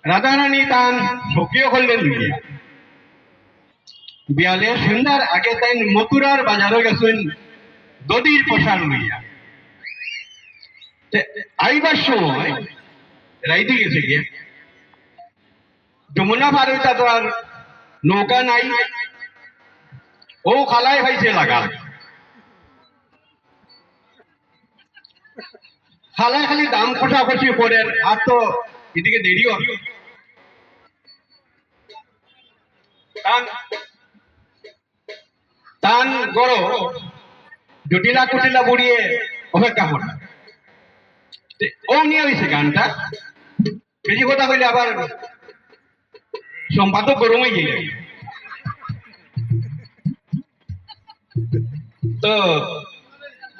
রাধারানী তান সক্রিয় করলেন বিয়ালে সন্ধ্যার আগে তাই মথুরার বাজারও গেছেন দদির পোশাক লইয়া। আইবার সময় রাইতে গেছে গিয়ে যমুনা পার হইতা তো আর নৌকা নাই, ও খালায় ভাইছে লাগা খালায় খালি দাম কষাকষি পড়েন আর তো এদিকে দেরি হবে। তান গড় জটিলা কুটিলা বুড়িয়ে অপেক্ষা করে ও নিয়ে হয়েছে গানটা। বেশি কথা কইলে আবার সম্পাদক গরম হয়ে যায়। তো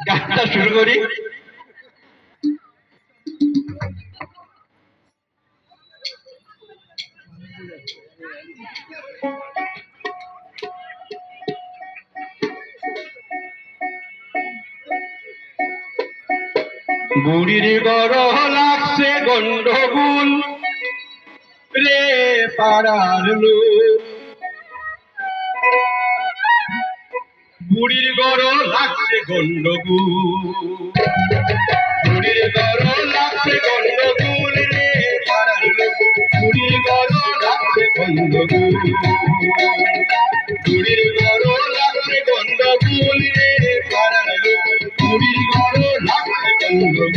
গানটা শুরু করি। বুড়ির গড় লাগছে গন্ডগোল রে পাড়ার লোক, বুড়ির গড় লাগছে গন্ডগোল, বুড়ির গড় লাগছে গন্ডগোল রে পাড়ার লোক, বুড়ির গড় লাগছে গন্ডগোল, বুড়ির গড় লাগছে গন্ডগোল রে পাড়ার লোক, বুড়ির গড় লাগছে গন্ডগোল।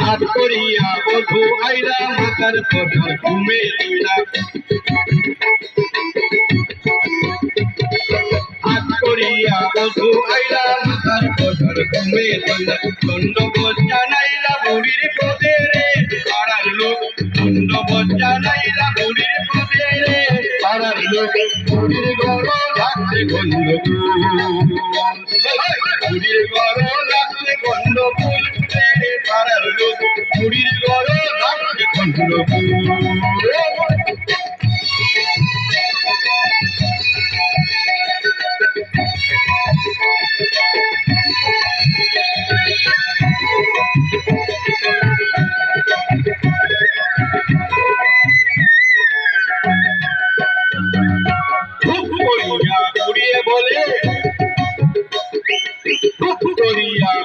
হাত করিয়া বধু আইরা মাতার কথার ঘুমে লইলা, হাত করিয়া বধু আইরা মাতার কথার ঘুমে লইলা, দণ্ড বজ্জা নাইলা বুড়ির পদে রে পাড়ার লোক, দণ্ড বজ্জা নাইলা বুড়ির পদে রে পাড়ার লোক, বুড়ির গড় লাগছে গন্ডগোল, বুড়ির গড় লাগছে গন্ডগোল রে পাড়ার লোক, বুড়ির গড় লাগছে গন্ডগোল। বুড়িয়ে বলে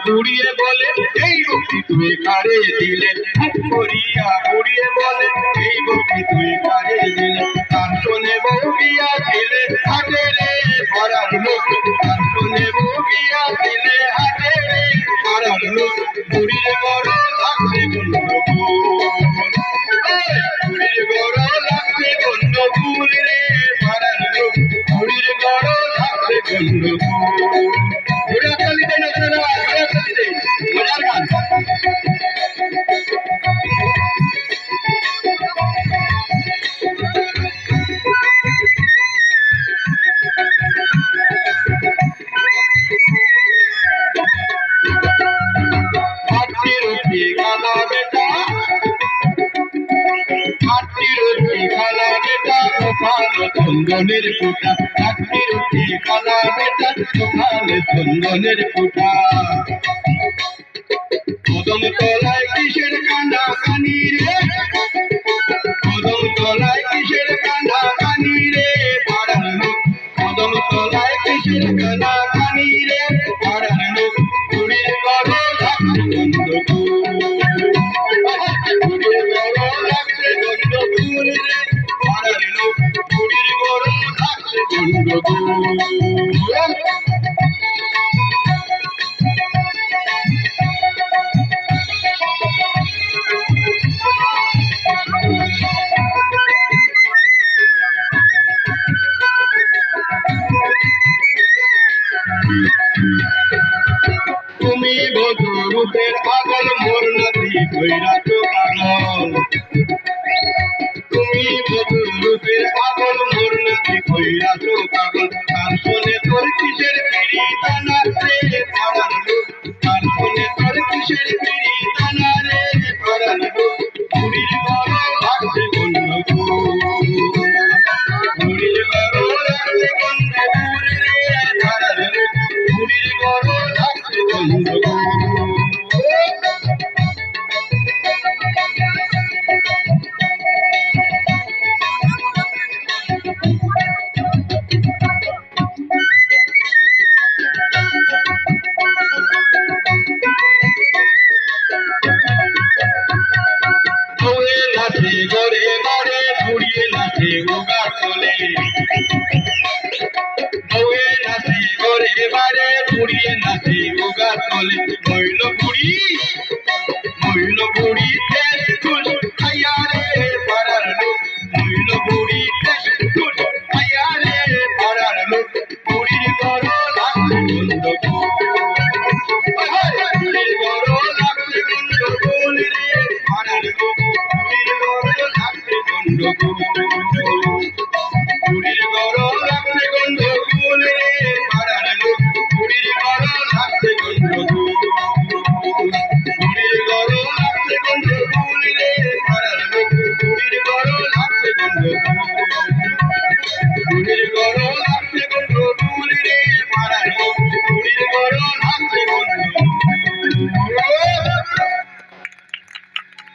বুড়িয়ে বলে এই ভক্তি তুই কারে দিলে, করিয়া বুড়িয়ে বলে এই ভক্তি তুই কারে দিলে, তার শোনে বউ গিয়া ছিলে হাটে রে পাড়ার লোক, তার শোনে বউ গিয়া ছিলে হাটে রে পাড়ার লোক, বুড়ির গড় লাগছে গন্ডগোল, বুড়ির গড় লাগছে গন্ডগোল রে পাড়ার লোক, বুড়ির গড় লাগছে গন্ডগোল। ঘোড়াখালি দেন আপনারা, ঘোড়াখালি দেন, মজার গান। হাট্টি রুটি খালা বেটা, হাট্টি রুটি খালা বেটা, ওখানে চন্দনের ফুটা, হাট্টি রুটি খালা বেটা, ওখানে চন্দনের ফুটা, কদম তলায় কিসের কান্না কানি রে, কদম তলায় কিসের কান্না কানি রে পাড়ার লোক, কদম তলায় কিসের কান্না কানি রে পাড়ার লোক, বুড়ির গড় লাগছে গন্ডগোল, বুড়ির গড় লাগছে গন্ডগোল রে পাড়ার লোক, বুড়ির গড় লাগছে গন্ডগোল। তুমি বধূ রূপের পাগল মোর নাতি কইরা তো পাগল, তুমি বধূ রূপের পাগল মোর নাতি কইরা তো পাগল, তার শোনে তোর কিসের পিড়ি টানা রে পাড়ার লোক, পাড়ার বলে মইল বুড়ি টেস খুশ খাইয়া রে পাড়ার লোক মইল বুড়ি টেস খুশ খাইয়া রে পাড়ার লোক বুড়ির গড় লাগছে গন্ডগোল বুড়ির গড় লাগছে গন্ডগোল রে পাড়ার লোক বুড়ির গড় লাগছে গন্ডগোল